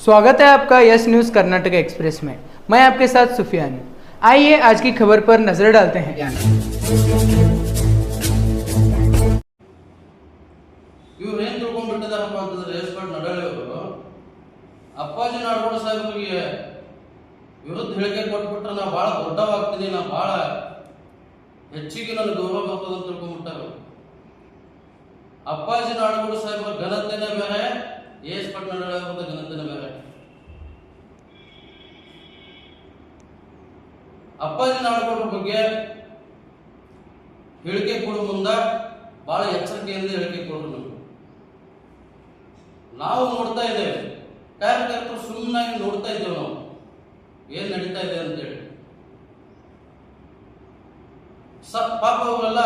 स्वागत है आपका यस न्यूज़ कर्नाटक एक्सप्रेस में। मैं आपके साथ सुफियान हूँ। आइए आज की खबर पर नजर डालते हैं। ಇವ್ರು ಏನ್ ತಿಳ್ಕೊಂಡ್ಬಿಟ್ಟಿದಾರಪ್ಪ ಅಂತಂದ್ರೆ ಎಸ್ಪರ್ಟ್ ನಡಳಿಯವರು ಅಪ್ಪಾಜಿ ನಾಡಗೌಡ ಸಾಹೇಬರಿಗೆ ವಿರುದ್ಧ ಹೇಳಿಕೆ ಕೊಟ್ಬಿಟ್ರೆ ನಾ ಭಾಳ ದೊಡ್ಡವಾಗ್ತೀನಿ, ನಾ ಭಾಳ ಹೆಚ್ಚಿಗೆ ನನ್ನ ಗೌರವ ಬರ್ತದೆ ಅಂತ ತಿಳ್ಕೊಂಡ್ಬಿಟ್ಟಾರ. ಅಪ್ಪಾಜಿ ನಾಡಗೌಡ ಸಾಹೇಬರ ಘನತೆನೇ ಬೇರೆ, ಎಸ್ಪರ್ಟ್ ನಡಳಿಯವರದ ಘನತೆನೇ ಬೇರೆ. ಅಪ್ಪಾಜಿ ನಾಡಗೌಡರ ಬಗ್ಗೆ ಹೇಳಿಕೆ ಕೊಡುವ ಮುಂದ ಬಹಳ ಎಚ್ಚರಿಕೆಯಿಂದ ಹೇಳಿಕೆ ಕೊಡರು. ನಾವು ನೋಡ್ತಾ ಇದ್ದೇವೆ, ಕಾರ್ಯಕರ್ತರು ಸುಮ್ಮನಾಗಿ ನೋಡ್ತಾ ಇದ್ದೇವೆ, ನಾವು ಏನ್ ನಡೀತಾ ಇದೆ ಅಂತೇಳಿ. ಪಾಪ ಅವರೆಲ್ಲ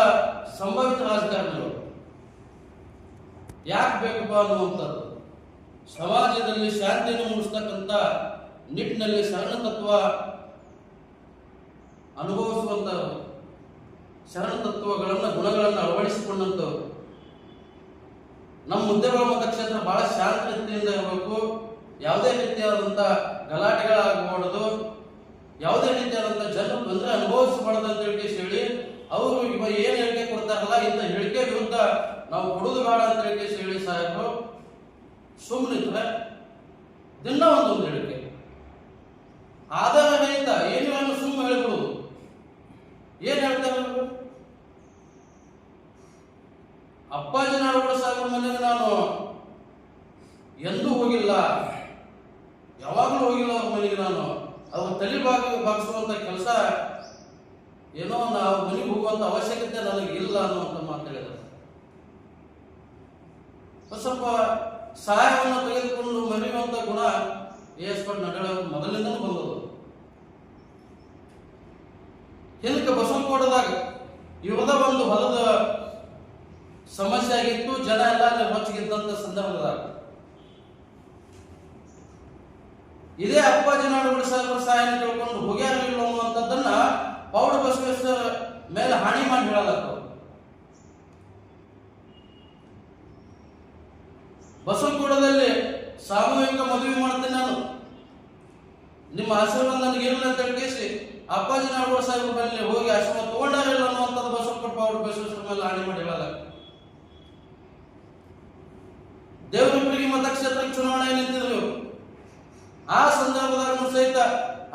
ಸಂಭಾವಿತ ರಾಜಕಾರಣಿಗಳು. ಯಾಕೆ ಬೇಕಪ್ಪ ಅನ್ನುವಂಥದ್ದು, ಸಮಾಜದಲ್ಲಿ ಶಾಂತಿಯನ್ನು ಮೂಡಿಸ್ತಕ್ಕಂಥ ನಿಟ್ಟಿನಲ್ಲಿ ಶರಣ ತತ್ವ ಅನುಭವಿಸುವಂತವರು, ಶರಣ ತತ್ವಗಳನ್ನ ಗುಣಗಳನ್ನು ಅಳವಡಿಸಿಕೊಂಡಂತವರು. ನಮ್ಮ ಮುದ್ದೇಬಿಹಾಳ ಮತಕ್ಷೇತ್ರ ಬಹಳ ಶಾಂತ ರೀತಿಯಿಂದ ಇರಬೇಕು, ಯಾವುದೇ ರೀತಿಯಾದಂಥ ಗಲಾಟೆಗಳಾಗಬಾರ್ದು, ಯಾವುದೇ ರೀತಿಯಾದಂಥ ಜನರು ತೊಂದರೆ ಅನುಭವಿಸಬಾರ್ದು ಅಂತ ಹೇಳಿ ಅವರು ಇವಾಗ ಏನು ಹೇಳಿಕೆ ಕೊಡ್ತಾರಲ್ಲ, ಇಂಥ ಹೇಳಿಕೆ ವಿರುದ್ಧ ನಾವು ಕೊಡುದು ಬೇಡ ಅಂತ ಹೇಳಿ ಸಾಹೇಬರು ಸುಮ್ಮನಿದ್ರೆ ದಿನ ಒಂದೊಂದು ಹೇಳಿಕೆ ಆಧಾರ ರಹಿತ ಏನು ಸುಮ್ಮನೆ ಹೇಳ್ಬಿಡುದು. ಏನ್ ಹೇಳ್ತಾರೆ, ಅಪ್ಪಾಜಿ ನಾಡಗೌಡ ಸಾಹೇಬರ ಮನೆಗೆ ನಾನು ಎಂದೂ ಹೋಗಿಲ್ಲ, ಯಾವಾಗಲೂ ಹೋಗಿಲ್ಲ ಅವ್ರ ಮನೆಗೆ. ನಾನು ಅವ್ರ ತಲೆ ಬಾಗಿಸುವಂತ ಕೆಲಸ ಏನೋ ನಾವು ಮನೆಗೆ ಹೋಗುವಂತ ಅವಶ್ಯಕತೆ ನನಗೆ ಇಲ್ಲ ಅನ್ನುವಂತ ಮಾತು ಹೇಳಿದರು. ಸ್ವಲ್ಪ ಸಹಾಯವನ್ನು ತೆಗೆದುಕೊಂಡು ಮರೆಯುವಂತ ಗುಣ ಎಸ್ಪರ್ಟ್ ನಡಳಿಯವರು ಮೊದಲಿಂದಲೂ ಬಂದದು. ಹಿಂದಕ್ಕೆ ಬಸವನಕೋಟದಾಗ ಇವರದ ಒಂದು ಹೊಲದ ಸಮಸ್ಯೆ ಆಗಿತ್ತು, ಜನ ಎಲ್ಲ ಹೊಚ್ಚಿಗಿದ್ದಂತ ಸಂದರ್ಭದಾಗ ಇದೇ ಅಪ್ಪಾಜಿ ನಾಡಗೌಡ ಸಾಹೇಬರ ಸಹಾಯನ ತಿಳ್ಕೊಂಡು ಹೋಗ್ಯಾರಿಲ್ಲ ಅನ್ನುವಂಥದ್ದನ್ನ ಪೌಡ ಬಸವೇಶ್ವರ ಮೇಲೆ ಹಾನಿ ಮಾಡಿ ಹೇಳಲಾಗ್ತದೆ. ಬಸವನಕೋಟದಲ್ಲಿ ಸಾಮೂಹಿಕ ಮದುವೆ ಮಾಡ್ತೇನೆ ನಾನು, ನಿಮ್ಮ ಆಶೀರ್ವಾದ ನನಗೆ ಇರಲಿ ಅಂತ ಹೇಳಿಸಿ ಅಪ್ಪಾಜಿ ನಾಡಗೌಡ ಸಾಹೇಬರ ಬಳಿ ಹೋಗಿ ಆಶೀರ್ವಾದ ತಗೊಂಡಾರಿಲ್ಲ ಅನ್ನುವಂಥದ್ದು ಬಸವನಕೋಟ ಪೌಡ ಬಸವೇಶ್ವರ ಮೇಲೆ ಹಾನಿ ಮಾಡಿ ಹೇಳಲಾಗ್ತದೆ. ದೇವರಪುರಿಗೆ ಮತಕ್ಷೇತ್ರಕ್ಕೆ ಚುನಾವಣೆ ನಿಂತಿದ್ರು, ಆ ಸಂದರ್ಭದಾಗ ಸಹಿತ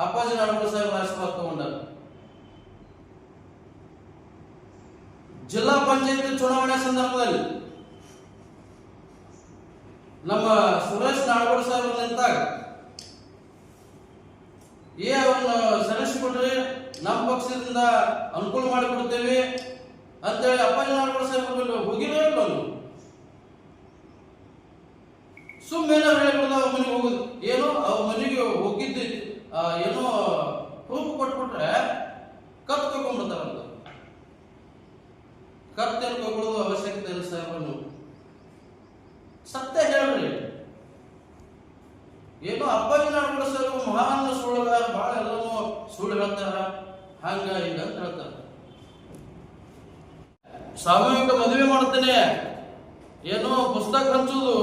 ಅಪ್ಪಾಜಿ ನಾಡಗೌಡ ಸಾಹೇಬರ ಆಶೀರ್ವಾದ ತಗೊಂಡಾರ. ಜಿಲ್ಲಾ ಪಂಚಾಯತ್ ಚುನಾವಣೆ ಸಂದರ್ಭದಲ್ಲಿ ನಮ್ಮ ಸುರೇಶ್ ನಾಡಗೌಡ ಸಾಹೇಬರು ನಿಂತಾಗ ಅವ್ರನ್ನ ಸರಿಸಿಕೊಟ್ರಿ, ನಮ್ಮ ಪಕ್ಷದಿಂದ ಅನುಕೂಲ ಮಾಡಿಕೊಡ್ತೇವೆ ಅಂತೇಳಿ ಅಪ್ಪಾಜಿ ನಾಡಗೌಡ ಸಾಹೇಬರು ಹೋಗಿರೋ ಇಲ್ಲ, ಸುಮ್ಮನೆ ಹೇಳಿಬಿಡೋದು. ಅವ್ರ ಮನೆಗೆ ಹೋಗುದು, ಏನೋ ಅವ್ರ ಮನೆಗೆ ಹೋಗಿದ್ದು ಏನೋ ಪ್ರೂಫ್ ಕೊಟ್ಬಿಟ್ರೆ ಕತ್ ತಗೊಂಡ್ಬಿಡ್ತಾರಂತ. ಕತ್ತೇನು ತಗೊಳ್ಳೋದು ಅವಶ್ಯಕತೆ ಇಲ್ಲ ಸಾಹೇಬರು, ಸತ್ಯ ಹೇಳ್ರಿ. ಏನೋ ಅಪ್ಪಾಜಿ ನಾಡಗೌಡ ಸಾಹೇಬರು ಮಹಾನ್ ಸುಳ್ಳುಗಾರ, ಬಹಳ ಎಲ್ಲನೂ ಸುಳ್ಳು ಹೇಳ್ತಾರ, ಹಂಗ ಹಿಂಗ ಅಂತ ಹೇಳ್ತಾರ. ಸಾಮೂಹಿಕ ಮದುವೆ ಮಾಡ್ತೇನೆ, ಏನೋ ಪುಸ್ತಕ ಹಂಚುದು,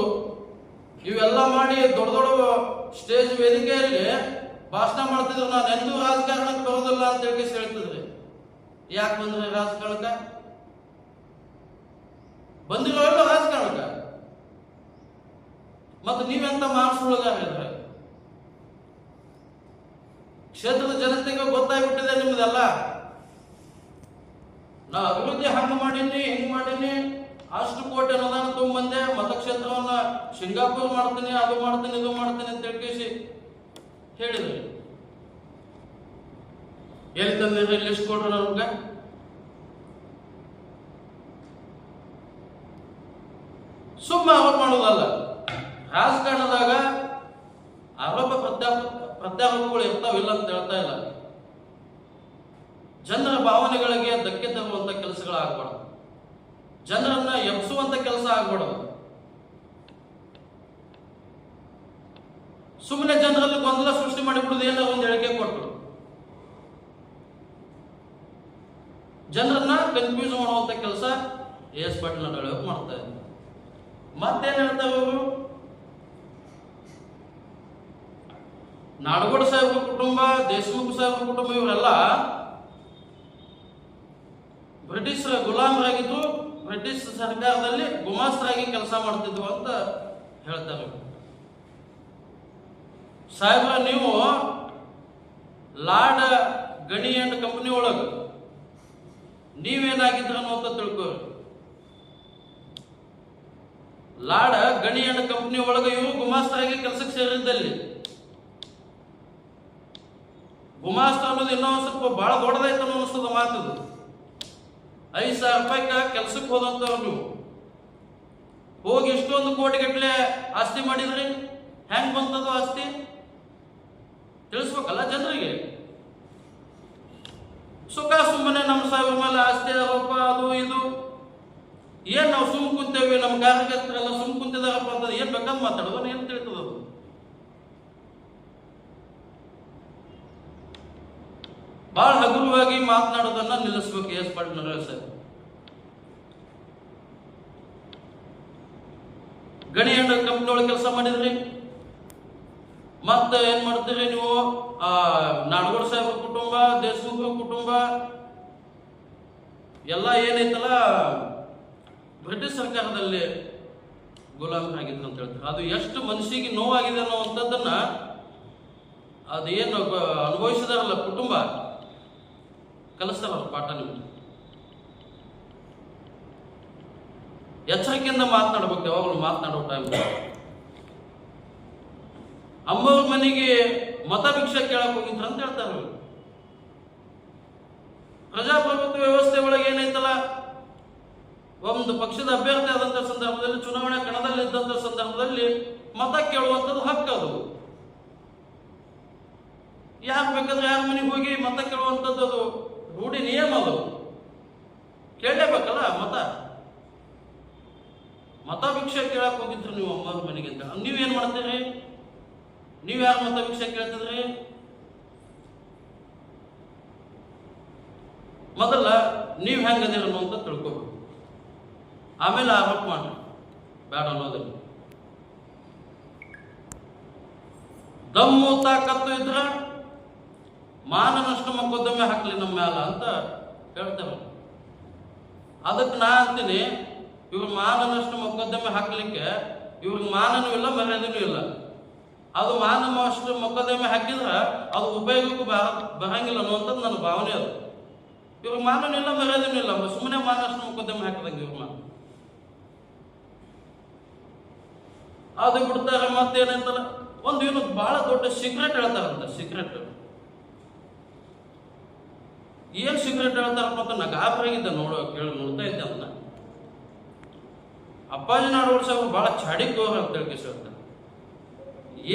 ಇವೆಲ್ಲ ಮಾಡಿ ದೊಡ್ಡ ದೊಡ್ಡ ಸ್ಟೇಜ್ ವೇದಿಕೆಯಲ್ಲಿ ಭಾಷಣ ಮಾಡ್ತಿದ್ರು. ನಾನು ಎಂದೂ ರಾಜಕಾರಣಕ್ಕೆ ಬರೋದಿಲ್ಲ ಅಂತ ಹೇಳಿ ಹೇಳ್ತಿದ್ರಿ. ಯಾಕೆ ಬಂದ್ರೆ ರಾಜಕಾರಣಕ್ಕೆ? ಬಂದಿರೋ ಇಲ್ಲ ರಾಜಕಾರಣಕ್ಕೆ? ಮತ್ತೆ ನೀವೆಂತ ಮಾರ್ಸುಳುಗಾರ ಹೇಳಿದ್ರೆ ಕ್ಷೇತ್ರದ ಜನತೆಗೆ ಗೊತ್ತಾಗ್ಬಿಟ್ಟಿದೆ ನಿಮ್ದೆಲ್ಲ. ನಾ ಅಭಿವೃದ್ಧಿ ಹಂಗ ಮಾಡೀನಿ, ಹಿಂಗ್ ಮಾಡೀನಿ, ಅಷ್ಟು ಕೋಟಿ ಅನುದಾನ ತಗೊಂಡ್ಬಂದೆ, ಮತಕ್ಷೇತ್ರವನ್ನ ಸಿಂಗಾಪುರ್ ಮಾಡ್ತೀನಿ, ಅದು ಮಾಡ್ತೀನಿ, ಇದು ಮಾಡ್ತೀನಿ ಅಂತ ಹೇಳಿ ಹೇಳಿದ್ರಿ. ಎಲ್ಲಿ ತಂದಿದ್ರಿ ಲಿಸ್ಟ್ ಕೊಡ್ರಿ ನಮ್ಗೆ? ಸುಮ್ಮ ಆರೋಪ ಮಾಡೋದಲ್ಲ, ರಾಜಕಾರಣದಾಗ ಆರೋಪ ಪ್ರತ್ಯಾರೋಪಗಳು ಇರ್ತಾವಿಲ್ಲ ಅಂತ ಹೇಳ್ತಾ ಇಲ್ಲ. ಜನರ ಭಾವನೆಗಳಿಗೆ ಧಕ್ಕೆ ತರುವಂತ ಕೆಲಸಗಳಾಗಬಾರ್ದು, ಜನರನ್ನ ಎಬ್ಸುವಂತ ಕೆಲಸ ಆಗ್ಬಾರ್ದು. ಸುಮ್ಮನೆ ಜನರಲ್ಲಿ ಗೊಂದಲ ಸೃಷ್ಟಿ ಮಾಡಿಬಿಡುದು, ಏನೋ ಒಂದು ಹೇಳಿಕೆ ಕೊಟ್ಟು ಜನರನ್ನ ಕನ್ಫ್ಯೂಸ್ ಮಾಡುವಂತ ಕೆಲಸ ಎಸ್ಪರ್ಟ್ ನಡಳಿಯವರು ಮಾಡ್ತಾ ಇದ್ದಾರೆ. ಮತ್ತೇನು ಹೇಳ್ತಾರೆ ಅವರು? ನಾಡಗೌಡ ಸಾಹೇಬ್ರ ಕುಟುಂಬ, ದೇಶಮುಖ ಸಾಹೇಬ್ರ ಕುಟುಂಬ ಇವರೆಲ್ಲ ಬ್ರಿಟಿಷರ ಗುಲಾಮರಾಗಿದ್ದು ಬ್ರಿಟಿಷ್ ಸರ್ಕಾರದಲ್ಲಿ ಗುಮಾಸ್ತರಾಗಿ ಕೆಲಸ ಮಾಡ್ತಿದ್ವು ಅಂತ ಹೇಳ್ತಾರೆ. ಸಾಹೇಬ್ರ, ನೀವು ಲಾರ್ಡ್ ಗಣಿ ಅಂಡ್ ಕಂಪನಿ ಒಳಗೆ ನೀವೇನಾಗಿದ್ರ ಅಂತ ತಿಳ್ಕೋರಿ. ಲಾರ್ಡ್ ಗಣಿ ಅಂಡ್ ಕಂಪನಿ ಒಳಗೆ ಇವರು ಗುಮಾಸ್ತರಾಗಿ ಕೆಲಸಕ್ಕೆ ಸೇರಿದ್ದಲ್ಲಿ, ಗುಮಾಸ್ತ ಅನ್ನೋದು ಇನ್ನೂ ಸ್ವಲ್ಪ ಬಹಳ ದೊಡ್ಡದಾಯ್ತು ಅನ್ನಿಸ್ತದ ಮಾತದು. 5,000 ರೂಪಾಯಿಗೆ ಕೆಲ್ಸಕ್ಕೆ ಹೋದಂತವ್ರು ನೀವು ಹೋಗಿ ಇಷ್ಟೊಂದು ಕೋಟಿಗಟ್ಟಲೆ ಆಸ್ತಿ ಮಾಡಿದ್ರಿ. ಹೆಂಗ್ ಬಂತದು ಆಸ್ತಿ ತಿಳಿಸ್ಬೇಕಲ್ಲ ಜನರಿಗೆ. ಸುಖ ಸುಮ್ಮನೆ ನಮ್ಮ ಸಾಹೇಬ್ರ ಮೇಲೆ ಆಸ್ತಿ ಆರೋಪ ಅದು ಇದು ಏನ್ ನಾವು ಸುಮ್ ಕುಂತೇವಿ, ನಮ್ಮ ಕಾರ್ಯಕರ್ತರೆಲ್ಲ ಸುಮ್ ಕುಂತಿದಾರಪ್ಪ ಅಂತ ಏನ್ ಬೇಕಂತ ಮಾತಾಡೋದು ಏನ್ ತಿಳಿತದ. ಅದು ಬಹಳ ಹಗುರವಾಗಿ ಮಾತನಾಡೋದನ್ನ ನಿಲ್ಲಿಸ್ಬೇಕು. ಎಸ್ ಪಾಟೀಲ್ ಸರ್, ಗಣಿ ಅಂಡ್ ಕಂಪ್ನಿ ಒಳಗೆ ಕೆಲಸ ಮಾಡಿದ್ರಿ, ಮತ್ತೆ ಏನ್ ಮಾಡ್ತೀರಿ ನೀವು? ನಾಡಗೌಡ ಸಾಹೇಬ್ರ ಕುಟುಂಬ, ದೇಶಮುಖ ಕುಟುಂಬ ಎಲ್ಲ ಏನೈತಲ್ಲ ಬ್ರಿಟಿಷ್ ಸರ್ಕಾರದಲ್ಲಿ ಗುಲಾಮರಾಗಿದ್ರು ಅಂತ ಹೇಳ್ತಾರೆ. ಅದು ಎಷ್ಟು ಮನಸ್ಸಿಗೆ ನೋವಾಗಿದೆ ಅನ್ನುವಂಥದ್ದನ್ನ ಅದೇನು ಅನುಭವಿಸಿದಾರಲ್ಲ ಕುಟುಂಬ ಕಲಿಸ್ತಾರ ಪಾಠ. ನಿಮ್ಗೆ ಎಚ್ಚರಿಕೆಯಿಂದ ಮಾತನಾಡ್ಬೇಕು. ಯಾವಾಗಲೂ ಮಾತನಾಡೋ ಟೈಮ್ ಅಮ್ಮವ್ರ ಮನೆಗೆ ಮತ ಭಿಕ್ಷೆ ಕೇಳಕ್ ಹೋಗಿದ್ರು ಅಂತ ಹೇಳ್ತಾರೆ. ಪ್ರಜಾಪ್ರಭುತ್ವ ವ್ಯವಸ್ಥೆ ಒಳಗೆ ಏನೈತಲ್ಲ, ಒಂದು ಪಕ್ಷದ ಅಭ್ಯರ್ಥಿ ಆದಂತ ಸಂದರ್ಭದಲ್ಲಿ, ಚುನಾವಣಾ ಕಣದಲ್ಲಿ ಇದ್ದಂತ ಸಂದರ್ಭದಲ್ಲಿ ಮತ ಕೇಳುವಂಥದ್ದು ಹಕ್ಕದು. ಯಾರು ಬೇಕಾದ್ರೆ ಯಾರ ಮನೆಗೆ ಹೋಗಿ ಮತ ಕೇಳುವಂಥದ್ದು ಅದು ರೂಢಿ ನಿಯಮ. ಅದು ಕೇಳಲೇಬೇಕಲ್ಲ ಮತ ಭಿಕ್ಷೆ ಕೇಳಕ್ ಹೋಗಿದ್ರು ನೀವು ಅಮ್ಮವ್ರ ಮನೆಗೆ ಅಂತ. ನೀವೇನ್ ಮಾಡ್ತೀರಿ? ನೀವ್ ಯಾರು ಮತ ಭಿಕ್ಷೆ ಕೇಳ್ತಿದ್ರಿ? ಮೊದಲ ನೀವ್ ಹೆಂಗದಿರ ಅನ್ನುವಂತ ತಿಳ್ಕೋಬೇಕು, ಆಮೇಲೆ ಆರೋಪ ಮಾಡಿ ಬೇಡ ಅನ್ನೋದಿಲ್ಲ. ದಮ್ಮು ತಾಕತ್ತು ಇದ್ರ ಮಾನನಷ್ಟ ಮೊಕದ್ದಮೆ ಹಾಕ್ಲಿ ನಮ್ಮ ಮ್ಯಾಲ ಅಂತ ಹೇಳ್ತೇವೆ. ಅದಕ್ಕೆ ನಾ ಅಂತೀನಿ, ಇವ್ರ ಮಾನನಷ್ಟ ಮೊಕದ್ದಮೆ ಹಾಕ್ಲಿಕ್ಕೆ ಇವ್ರಿಗೆ ಮಾನನೂ ಇಲ್ಲ, ಮರ್ಯಾದೆನೂ ಇಲ್ಲ. ಅದು ಮಾನನಷ್ಟ ಮೊಕದ್ದಮೆ ಹಾಕಿದ್ರ ಅದು ಉಪಯೋಗಕ್ಕೂ ಬರಂಗಿಲ್ಲ ಅನ್ನುವಂಥದ್ದು ನನ್ನ ಭಾವನೆ. ಅದು ಇವ್ರಿಗೆ ಮಾನನೂ ಇಲ್ಲ, ಮರ್ಯಾದೆನೂ ಇಲ್ಲ, ಸುಮ್ಮನೆ ಮಾನನಷ್ಟ ಮೊಕದ್ದಮೆ ಹಾಕಿದಂಗೆ ಇವ್ರ ಮಾನ ಅದು ಬಿಡ್ತಾರೆ. ಮತ್ತೇನಂತಾರ, ಒಂದು ಏನು ಬಹಳ ದೊಡ್ಡ ಸೀಕ್ರೆಟ್ ಹೇಳ್ತಾರಂತ. ಸೀಕ್ರೆಟ್ ಏನ್ ಸೀಕ್ರೆಟ್ ಹೇಳ್ತಾರಪ್ಪ ಅಂತ ನಾ ಗಾಬರಿಯಾಗಿದ್ದೆ ನೋಡ್ತಾ ಇದ್ದೆ ಅಂತ. ಅಪ್ಪಾಜಿ ನಾಡಗೌಡ ಸಾಹೇಬ್ರು ಬಹಳ ಚಾಡಿಕೋರ ಅಂತ ಹೇಳಿ ಹೇಳ್ತಾರೆ.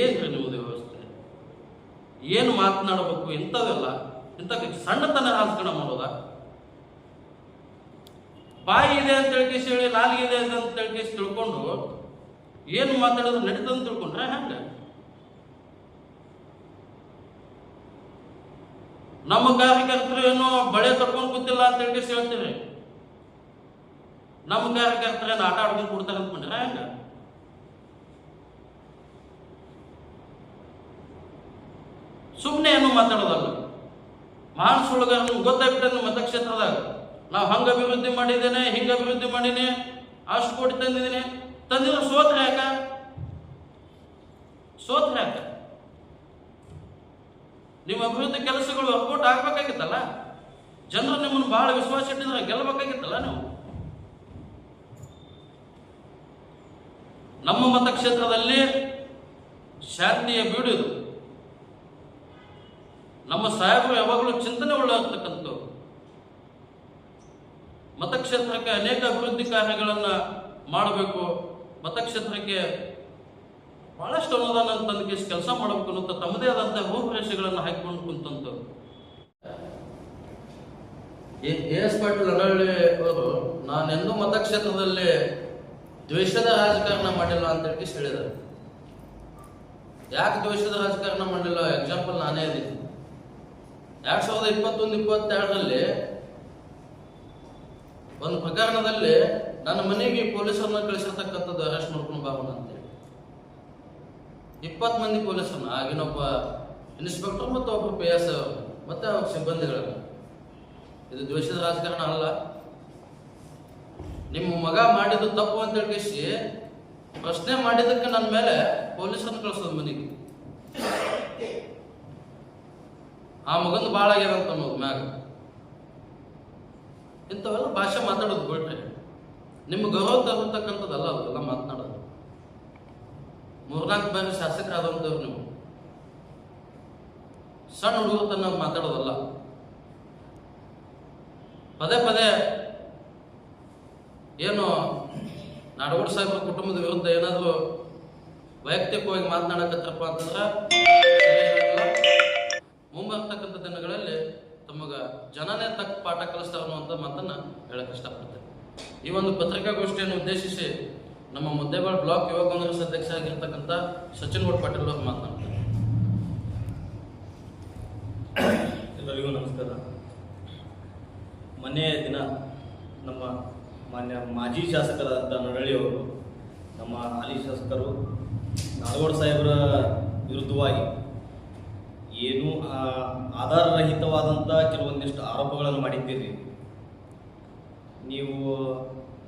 ಏನ್ರಿ ನಿಮ್ಮದು ವ್ಯವಸ್ಥೆ? ಏನು ಮಾತನಾಡಬೇಕು? ಇಂಥವೆಲ್ಲ ಇಂಥ ಸಣ್ಣತನ ರಾಜಕಾರಣ ಮಾಡೋದ? ಬಾಯಿ ಇದೆ ಅಂತ ಹೇಳಿ ನಾಲಿಗೆ ಇದೆ ಅಂತ ಹೇಳಿ ತಿಳ್ಕೊಂಡು ಏನು ಮಾತಾಡೋದು ನಡೀತಂತ ತಿಳ್ಕೊಂಡ್ರೆ ಹಂಗ? ನಮ್ಮ ಕಾರ್ಯಕರ್ತರು ಏನೋ ಬಳೆ ಕಟ್ಕೊಂಡು ಕೂತಿಲ್ಲ ಅಂತ ಹೇಳಿ ಹೇಳ್ತೀರಿ. ನಮ್ಮ ಕಾರ್ಯಕರ್ತರೇನು ಆಟ ಆಡ್ಕೊಂಡು ಕೊಡ್ತಾರೆ ಅಂದ್ಕೊಂಡ್ರೆ ಹಂಗ? ಸುಮ್ಮನೆ ಏನು ಮಾತಾಡೋದಲ್ಲ. ಮಾನಸೊಳಗ ನಿಮ್ಗೆ ಗೊತ್ತಾಗ್ಬಿಟ್ಟೆ ಮತಕ್ಷೇತ್ರದಾಗ ನಾವು ಹಂಗ ಅಭಿವೃದ್ಧಿ ಮಾಡಿದ್ದೇನೆ, ಹಿಂಗ ಅಭಿವೃದ್ಧಿ ಮಾಡೀನಿ, ಅಷ್ಟು ಕೋಟಿ ತಂದಿದ್ದೀನಿ. ತಂದಿದ್ರೆ ಸೋತ್ರೆ ಯಾಕ? ನಿಮ್ಮ ಅಭಿವೃದ್ಧಿ ಕೆಲಸಗಳು ವರ್ಕೌಟ್ ಆಗ್ಬೇಕಾಗಿತ್ತಲ್ಲ. ಜನರು ನಿಮ್ಮನ್ನು ಬಹಳ ವಿಶ್ವಾಸ ಇಟ್ಟಿದ್ರೆ ಗೆಲ್ಲಬೇಕಾಗಿತ್ತಲ್ಲ ನೀವು. ನಮ್ಮ ಮತಕ್ಷೇತ್ರದಲ್ಲಿ ಶಾಂತಿಯ ಬೀಡು ಇದು. ನಮ್ಮ ಸಾಹೇಬರು ಯಾವಾಗಲೂ ಚಿಂತನೆ ಒಳ್ಳೆರ್ತಕ್ಕಂಥದ್ದು. ಮತಕ್ಷೇತ್ರಕ್ಕೆ ಅನೇಕ ಅಭಿವೃದ್ಧಿ ಕಾರ್ಯಗಳನ್ನು ಮಾಡಬೇಕು, ಮತಕ್ಷೇತ್ರಕ್ಕೆ ಬಹಳಷ್ಟು ಅನುದಾನ ತಂದು ಕೆಲಸ ಮಾಡಬೇಕು ಅಂತ ತಮ್ಮದೇ ಆದಂತಹ ರೂಪುರೇಷೆಗಳನ್ನು ಹಾಕಿಕೊಂಡು ಕುಂತಂಥವ್ರು. ಎಸ್ ಪಾಟೀಲ್ ಅನಳ್ಳಿ ಅವರು ನಾನೆಂದೂ ಮತಕ್ಷೇತ್ರದಲ್ಲಿ ದ್ವೇಷದ ರಾಜಕಾರಣ ಮಾಡಿಲ್ಲ ಅಂತ ಹೇಳಿ ಹೇಳಿದ್ದಾರೆ. ಯಾಕೆ ದ್ವೇಷದ ರಾಜಕಾರಣ ಮಾಡಿಲ್ಲ? ಎಕ್ಸಾಂಪಲ್ ನಾನೇ ಇದ್ದೀನಿ. 2021-22ರಲ್ಲಿ ಒಂದು ಪ್ರಕರಣದಲ್ಲಿ ನನ್ನ ಮನೆಗೆ ಪೊಲೀಸರನ್ನ ಕಳಿಸಿರ್ತಕ್ಕಂಥದ್ದು ಅರೆಸ್ಟ್ ಮಾಡ್ಕೊಂಡು ಬಾಬನ ಅಂತೇಳಿ 20 ಮಂದಿ ಪೊಲೀಸರನ್ನ, ಆಗಿನೊಬ್ಬ ಇನ್ಸ್ಪೆಕ್ಟರ್ ಮತ್ತು ಒಬ್ಬರು PS ಮತ್ತು ಅವ್ರ ಸಿಬ್ಬಂದಿಗಳು. ಇದು ದ್ವೇಷದ ರಾಜಕಾರಣ ಅಲ್ಲ. ನಿಮ್ಮ ಮಗ ಮಾಡಿದ್ದು ತಪ್ಪು ಅಂತ ಹೇಳಿಸಿ ಪ್ರಶ್ನೆ ಮಾಡಿದ್ದಕ್ಕೆ ನನ್ನ ಮೇಲೆ ಪೊಲೀಸರನ್ನು ಕಳಿಸೋದು ಮನೆಗೆ. ಆ ಮಗಂದು ಭಾಳ ಆಗ್ಯದಂತ ಅನ್ನೋದು ಮ್ಯಾಗ ಇಂಥವೆಲ್ಲ ಭಾಷೆ ಮಾತಾಡೋದು ಬಿಟ್ರೆ ನಿಮ್ಮ ಗೌರವ ತರತಕ್ಕಂಥದ್ದಲ್ಲ. ಅದೆಲ್ಲ ಮಾತನಾಡೋದು. 3-4 ಬಾರಿ ಶಾಸಕರಾದಂಥವ್ರು ನೀವು ಸಣ್ಣ ಹುಡುಗರು ತನ್ನ ಮಾತಾಡೋದಲ್ಲ. ಪದೇ ಪದೇ ಏನು ನಾಡಗೌಡ ಸಾಹೇಬ್ರ ಕುಟುಂಬದ ವಿರುದ್ಧ ಏನಾದರೂ ವೈಯಕ್ತಿಕವಾಗಿ ಮಾತನಾಡಕತ್ತಪ್ಪ ಅಂತಂದ್ರೆ ಮುಂಬರ್ತಕ್ಕಂಥ ದಿನಗಳಲ್ಲಿ ತಮಗ ಜನನೇ ತಕ್ಕ ಪಾಠ ಕಲಿಸ್ತಾವ ಅನ್ನುವಂಥ ಮಾತನ್ನ ಹೇಳಕ್ ಇಷ್ಟಪಡ್ತೇನೆ. ಈ ಒಂದು ಪತ್ರಿಕಾಗೋಷ್ಠಿಯನ್ನು ಉದ್ದೇಶಿಸಿ ನಮ್ಮ ಮುದ್ದೇಬೇಳ ಬ್ಲಾಕ್ ಯುವ ಕಾಂಗ್ರೆಸ್ ಅಧ್ಯಕ್ಷ ಆಗಿರ್ತಕ್ಕಂಥ ಸಚಿನ್ ಗೌಡ ಪಾಟೀಲ್ ಅವರು ಮಾತನಾಡ್ತಾರೆ. ಎಲ್ಲರಿಗೂ ನಮಸ್ಕಾರ. ಮೊನ್ನೆ ದಿನ ನಮ್ಮ ಮಾನ್ಯ ಮಾಜಿ ಶಾಸಕರಾದಂಥ ನರಳಿಯವರು ನಮ್ಮ ಹಾಲಿ ಶಾಸಕರು ನಾಡಗೌಡ ಸಾಹೇಬರ ವಿರುದ್ಧವಾಗಿ ಏನು ಆಧಾರರಹಿತವಾದಂಥ ಕೆಲವೊಂದಿಷ್ಟು ಆರೋಪಗಳನ್ನು ಮಾಡಿದ್ದೀರಿ. ನೀವು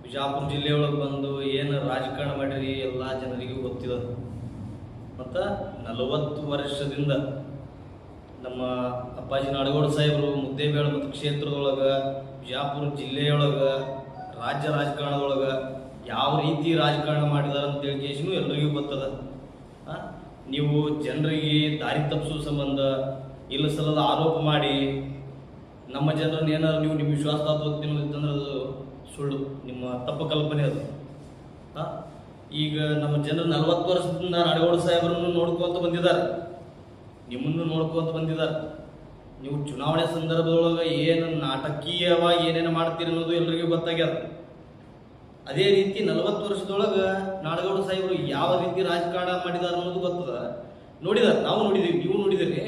ಬಿಜಾಪುರ ಜಿಲ್ಲೆಯೊಳಗೆ ಬಂದು ಏನು ರಾಜಕಾರಣ ಮಾಡಿರಿ ಎಲ್ಲ ಜನರಿಗೂ ಗೊತ್ತಿದೆ. ಮತ್ತು 40 ವರ್ಷದಿಂದ ನಮ್ಮ ಅಪ್ಪಾಜಿ ನಾಡಗೌಡ ಸಾಹೇಬರು ಮುದ್ದೇಬೇಳ ಮತ್ತು ಕ್ಷೇತ್ರದೊಳಗೆ ಬಿಜಾಪುರ ಜಿಲ್ಲೆಯೊಳಗೆ ರಾಜ್ಯ ರಾಜಕಾರಣದೊಳಗೆ ಯಾವ ರೀತಿ ರಾಜಕಾರಣ ಮಾಡಿದಾರೆ ಅಂತ ಕೇಳಿಕೆಸಿನೂ ಎಲ್ಲರಿಗೂ ಗೊತ್ತದ. ನೀವು ಜನರಿಗೆ ದಾರಿ ತಪ್ಪಿಸೋ ಸಂಬಂಧ ಇಲ್ಲ ಸಲದ ಆರೋಪ ಮಾಡಿ ನಮ್ಮ ಜನರನ್ನ ಏನಾದ್ರು ನೀವು ನಿಮ್ಮ ವಿಶ್ವಾಸದಾತ ತಿನ್ನೋದಿತ್ತಂದ್ರೆ ಅದು ಸುಳ್ಳು, ನಿಮ್ಮ ತಪ್ಪು ಕಲ್ಪನೆ ಅದು. ಈಗ ನಮ್ಮ ಜನರು 40 ವರ್ಷದಿಂದ ನಾಡಗೌಡ ಸಾಹೇಬರನ್ನು ನೋಡ್ಕೊಂತ ಬಂದಿದ್ದಾರೆ, ನಿಮ್ಮನ್ನು ನೋಡ್ಕೊಂತ ಬಂದಿದ್ದಾರೆ. ನೀವು ಚುನಾವಣೆ ಸಂದರ್ಭದೊಳಗೆ ಏನು ನಾಟಕೀಯವಾಗಿ ಏನೇನು ಮಾಡ್ತೀರಿ ಅನ್ನೋದು ಎಲ್ರಿಗೂ ಗೊತ್ತಾಗ್ಯದ. ಅದೇ ರೀತಿ 40 ವರ್ಷದೊಳಗೆ ನಾಡಗೌಡ ಸಾಹೇಬರು ಯಾವ ರೀತಿ ರಾಜಕಾರಣ ಮಾಡಿದಾರೆ ಅನ್ನೋದು ಗೊತ್ತದ, ನೋಡಿದಾರೆ, ನಾವು ನೋಡಿದ್ದೀವಿ, ನೀವು ನೋಡಿದಿರಿ.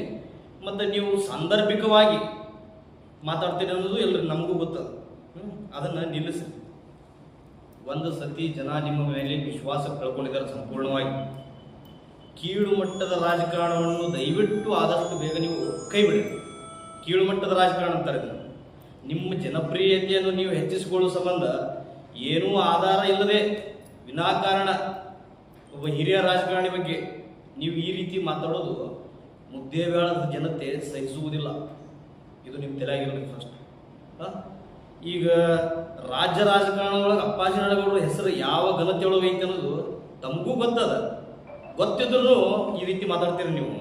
ಮತ್ತು ನೀವು ಸಾಂದರ್ಭಿಕವಾಗಿ ಮಾತಾಡ್ತೀರಿ ಅನ್ನೋದು ಎಲ್ರಿಗೂ ನಮಗೂ ಗೊತ್ತದ. ಅದನ್ನು ನಿಲ್ಲಿಸಿ. ಒಂದು ಸತಿ ಜನ ನಿಮ್ಮ ಮೇಲೆ ವಿಶ್ವಾಸ ಕಳ್ಕೊಂಡಿದ್ದಾರೆ ಸಂಪೂರ್ಣವಾಗಿ. ಕೀಳು ಮಟ್ಟದ ರಾಜಕಾರಣವನ್ನು ದಯವಿಟ್ಟು ಆದಷ್ಟು ಬೇಗ ನೀವು ಕೈ ಬಿಡಿ. ಕೀಳು ಮಟ್ಟದ ರಾಜಕಾರಣ ಅಂತಾರೆ ಇದನ್ನು. ನಿಮ್ಮ ಜನಪ್ರಿಯತೆಯನ್ನು ನೀವು ಹೆಚ್ಚಿಸಿಕೊಳ್ಳುವ ಸಂಬಂಧ ಏನೂ ಆಧಾರ ಇಲ್ಲದೆ ವಿನಾಕಾರಣ ಒಬ್ಬ ಹಿರಿಯ ರಾಜಕಾರಣಿ ಬಗ್ಗೆ ನೀವು ಈ ರೀತಿ ಮಾತಾಡೋದು ಮುದ್ದೇಬೇಳದ ಜನತೆ ಸಹಿಸುವುದಿಲ್ಲ. ಇದು ನಿಮ್ಮ ತಲೆಯಾಗಿರಲಿ ಫಸ್ಟ್. ಈಗ ರಾಜ್ಯ ರಾಜಕಾರಣದೊಳಗೆ ಅಪ್ಪಾಜಿ ನಾಡಗೌಡರ ಹೆಸರು ಯಾವ ಘನತೆಯೊಳಗೆ ಐತೆ ಅನ್ನೋದು ತಮಗೂ ಗೊತ್ತದ. ಗೊತ್ತಿದ್ರು ಈ ರೀತಿ ಮಾತಾಡ್ತೀರಿ ನೀವು.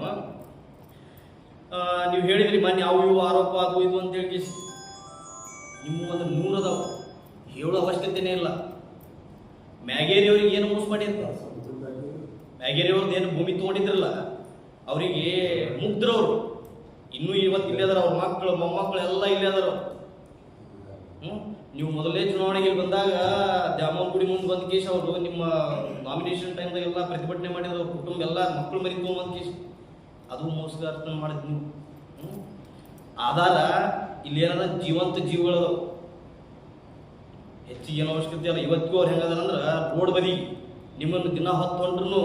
ನೀವು ಹೇಳಿದ್ರಿ ಮೊನ್ನೆ ಅವು ಇವು ಆರೋಪ ಅದು ಇದು ಅಂತ ಹೇಳಿ ನಿಮ್ಮ ಒಂದು 100 ಅದಾವ, ಹೇಳೋ ಅವಶ್ಯಕತೆನೇ ಇಲ್ಲ. ಮ್ಯಾಗೇರಿಯವ್ರಿಗೆ ಏನು ಮೋಸ ಮಾಡಿದ್ರು? ಮ್ಯಾಗೇರಿಯವ್ರದ್ದು ಏನು ಭೂಮಿ ತೊಗೊಂಡಿದ್ರಲ್ಲ ಅವರಿಗೆ ಮುಗ್ದ್ರವ್ರು ಇನ್ನೂ ಇವತ್ತು ಇಲ್ಲೇ ಅದಾರ. ಅವ್ರ ಮಕ್ಕಳು ಮೊಮ್ಮಕ್ಕಳು ಎಲ್ಲ ಇಲ್ಲೇ ಅದಾರ. ನೀವು ಮೊದಲೇ ಚುನಾವಣೆಗೆ ಬಂದಾಗ ದ್ಯಾಮವ್ವ ಗುಡಿ ಮುಂದೆ ಬಂದ ಕೇಶ್ ಅವರು ನಿಮ್ಮ ನಾಮಿನೇಷನ್ ಟೈಮ್ದಾಗ ಎಲ್ಲ ಪ್ರತಿಭಟನೆ ಮಾಡಿದ್ರು. ಕುಟುಂಬ ಎಲ್ಲ ಮಕ್ಕಳು ಮರಿ ತೊಗೊಂಬಂದ ಕೇಶ್ ಅದು ಮೋಸಗಾರ ಮಾಡಿದ್ ನೀವು. ಆಧಾರ ಇಲ್ಲಿ ಏನದ ಜೀವಂತ ಜೀವಗಳದು, ಹೆಚ್ಚಿಗೆ ಏನೋ ಅವಶ್ಯಕತೆ ಅಲ್ಲ. ಇವತ್ತಿಗೂ ಅವ್ರು ಹೆಂಗದಂದ್ರೆ ರೋಡ್ ಬದಿ ನಿಮ್ಮನ್ನು ದಿನ ಹೊತ್ತು ಹೊಂಟ್ರು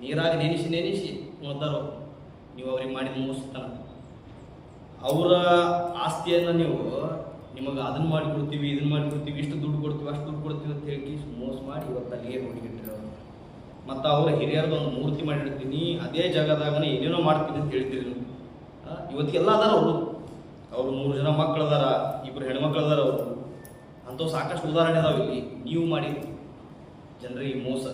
ನೀರಾಗಿ ನೆನೆಸಿ ನೋಡ್ತಾರೋ ನೀವು ಅವ್ರಿಗೆ ಮಾಡಿದ ಮೋಸತನ. ಅವರ ಆಸ್ತಿಯನ್ನು ನೀವು ನಿಮಗೆ ಅದನ್ನು ಮಾಡಿಕೊಡ್ತೀವಿ, ಇದನ್ನು ಮಾಡಿಕೊಡ್ತೀವಿ, ಇಷ್ಟು ದುಡ್ಡು ಕೊಡ್ತೀವಿ, ಅಷ್ಟು ದುಡ್ಡು ಕೊಡ್ತೀವಿ ಅಂತ ಹೇಳಿ ಮೋಸ ಮಾಡಿ ಇವತ್ತು ಅಲ್ಲಿಗೆ ನೋಡಿಬಿಟ್ಟಿರೋ. ಮತ್ತು ಅವರ ಹಿರಿಯರದ್ದು ಒಂದು ಮೂರ್ತಿ ಮಾಡಿರ್ತೀನಿ, ಅದೇ ಜಾಗದಾಗನೇ ಏನೇನೋ ಮಾಡ್ತೀನಿ ಅಂತ ಹೇಳ್ತೀರಿ. ಇವತ್ತಿಗೆಲ್ಲ ಅದಾರ ಅವರು 3 ಜನ ಮಕ್ಕಳು ಅದಾರ, 2 ಹೆಣ್ಮಕ್ಳು ಅದಾರ. ಅವರು ಅಂಥವು ಸಾಕಷ್ಟು ಉದಾಹರಣೆ ಅದಾವ ಇಲ್ಲಿ. ನೀವು ಮಾಡಿ ಜನರಿಗೆ ಮೋಸ,